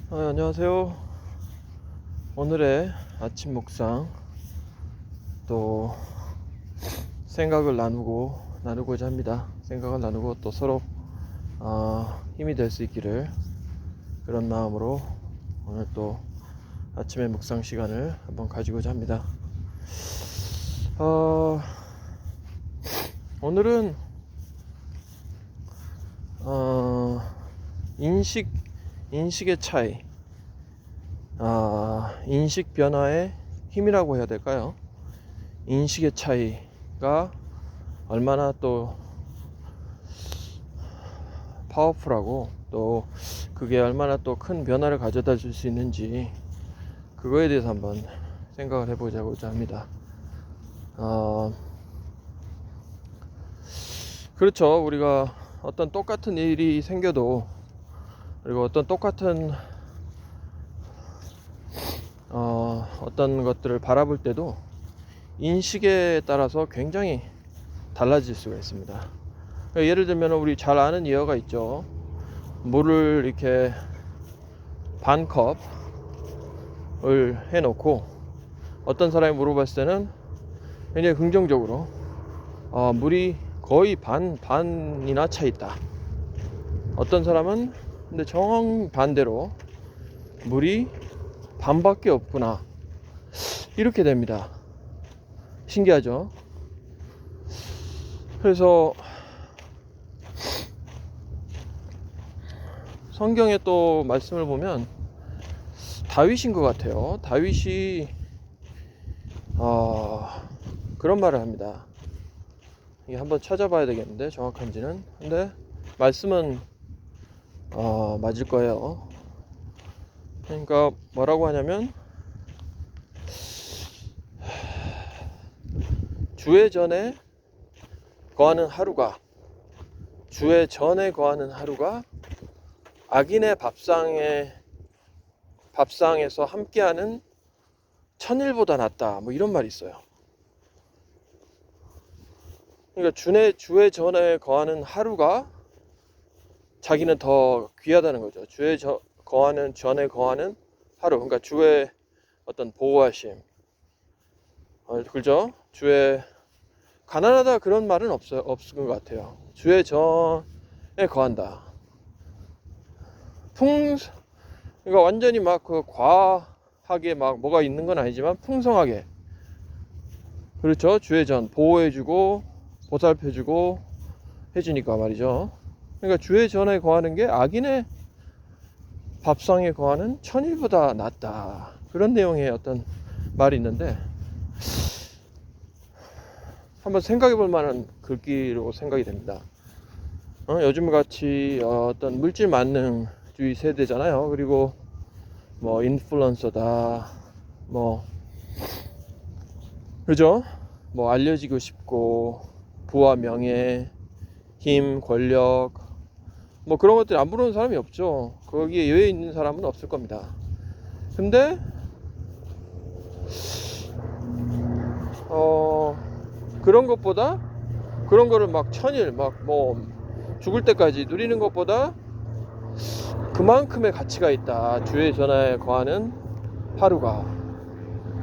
안녕하세요. 오늘의 아침 묵상 또 생각을 나누고자 합니다. 생각을 나누고 또 서로 힘이 될 수 있기를, 그런 마음으로 오늘 또 아침의 묵상 시간을 한번 가지고자 합니다. 오늘은 인식의 차이, 인식 변화의 힘이라고 해야 될까요? 인식의 차이가 얼마나 또 파워풀하고, 또 그게 얼마나 또 큰 변화를 가져다 줄 수 있는지, 그거에 대해서 한번 생각을 해보자고자 합니다. 그렇죠. 우리가 어떤 똑같은 일이 생겨도, 그리고 어떤 똑같은 어떤 것들을 바라볼 때도 인식에 따라서 굉장히 달라질 수가 있습니다. 예를 들면 우리 잘 아는 예어가 있죠. 물을 이렇게 반 컵을 해놓고 어떤 사람이 물어봤을 때는 굉장히 긍정적으로 물이 거의 반이나 차 있다. 어떤 사람은 근데 정반대로 물이 반밖에 없구나, 이렇게 됩니다. 신기하죠? 그래서 성경에 또 말씀을 보면 다윗인 것 같아요. 다윗이 그런 말을 합니다. 이게 한번 찾아봐야 되겠는데, 정확한지는. 근데 말씀은 맞을 거예요. 그러니까 뭐라고 하냐면, 주의 전에 거하는 하루가 악인의 밥상에서 함께하는 천일보다 낫다, 뭐 이런 말이 있어요. 그러니까 주의 전에 거하는 하루가 자기는 더 귀하다는 거죠. 전에 거하는 하루, 그러니까 주의 어떤 보호하심, 그죠? 주의 가난하다, 그런 말은 없을 것 같아요. 주의 전에 거한다. 그러니까 완전히 막 과하게 막 뭐가 있는 건 아니지만 풍성하게, 그렇죠? 주의 전 보호해주고 보살펴주고 해주니까 말이죠. 그러니까 주의 전에 거하는 게 악인의 밥상에 거하는 천일보다 낫다, 그런 내용의 어떤 말이 있는데, 한번 생각해 볼 만한 글귀로 생각이 됩니다. 요즘같이 어떤 물질 만능주의 세대잖아요. 그리고 뭐 인플루언서다, 뭐 그죠? 뭐 알려지고 싶고, 부와 명예, 힘, 권력, 뭐 그런 것들이 안 부르는 사람이 없죠. 거기에 여유 있는 사람은 없을 겁니다. 근데 그런 것보다, 그런 거를 막 천일 막 뭐 죽을 때까지 누리는 것보다 그만큼의 가치가 있다, 주의 전에 거하는 하루가.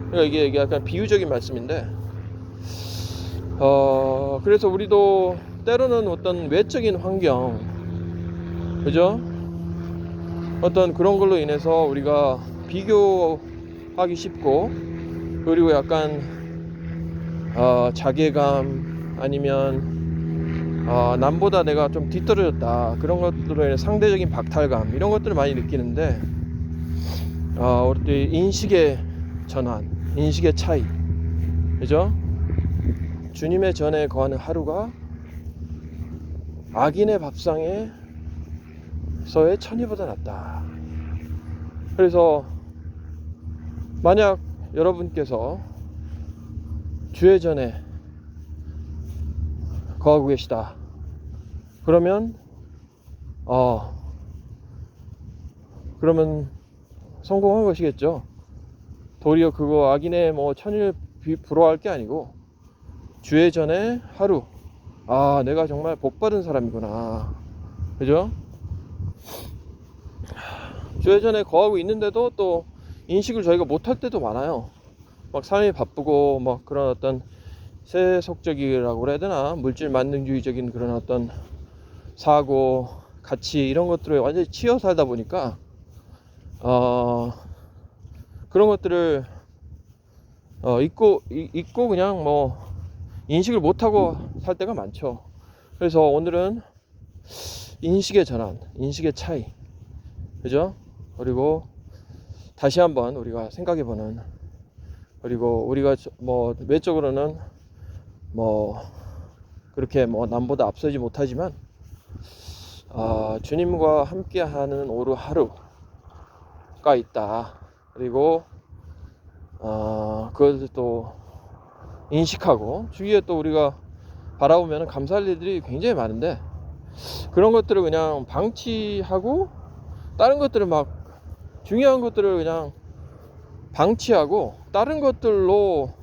그러니까 이게 약간 비유적인 말씀인데, 그래서 우리도 때로는 어떤 외적인 환경, 그죠? 어떤 그런 걸로 인해서 우리가 비교하기 쉽고, 그리고 약간 자괴감, 아니면 남보다 내가 좀 뒤떨어졌다, 그런 것들로 인해 상대적인 박탈감, 이런 것들을 많이 느끼는데, 우리 인식의 전환, 인식의 차이, 그죠? 주님의 전에 거하는 하루가 악인의 밥상에 서의 천일보다 낫다. 그래서 만약 여러분께서 주의 전에 거하고 계시다, 그러면 성공한 것이겠죠. 도리어 그거 악인의 뭐 천일 부러워할 게 아니고, 주의 전에 하루, 내가 정말 복받은 사람이구나, 그죠? 주회전에 거하고 있는데도 또 인식을 저희가 못할 때도 많아요. 막 삶이 바쁘고 막 그런 어떤 세속적이라고 그래야 되나, 물질 만능주의적인 그런 어떤 사고 가치 이런 것들을 완전히 치여 살다 보니까 그런 것들을 잊고 그냥 뭐 인식을 못하고 살 때가 많죠. 그래서 오늘은 인식의 전환, 인식의 차이, 그죠? 그리고 다시 한번 우리가 생각해보는, 그리고 우리가 뭐 외적으로는 뭐 그렇게 뭐 남보다 앞서지 못하지만 주님과 함께하는 오루 하루가 있다. 그리고 그것을 또 인식하고 주위에 또 우리가 바라보면 감사할 일들이 굉장히 많은데, 그런 것들을 그냥 방치하고 다른 것들을 막 중요한 것들을 그냥 방치하고 다른 것들로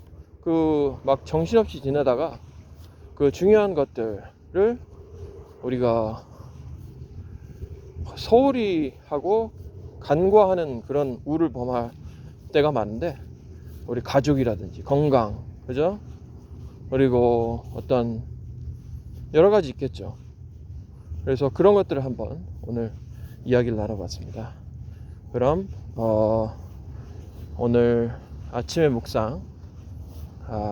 그 막 정신없이 지내다가 그 중요한 것들을 우리가 소홀히 하고 간과하는 그런 우를 범할 때가 많은데, 우리 가족이라든지 건강, 그죠? 그리고 어떤 여러 가지 있겠죠. 그래서 그런 것들을 한번 오늘 이야기를 나눠봤습니다. 그럼 오늘 아침의 묵상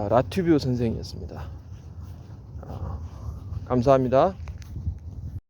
라튜뷰 선생이었습니다. 감사합니다.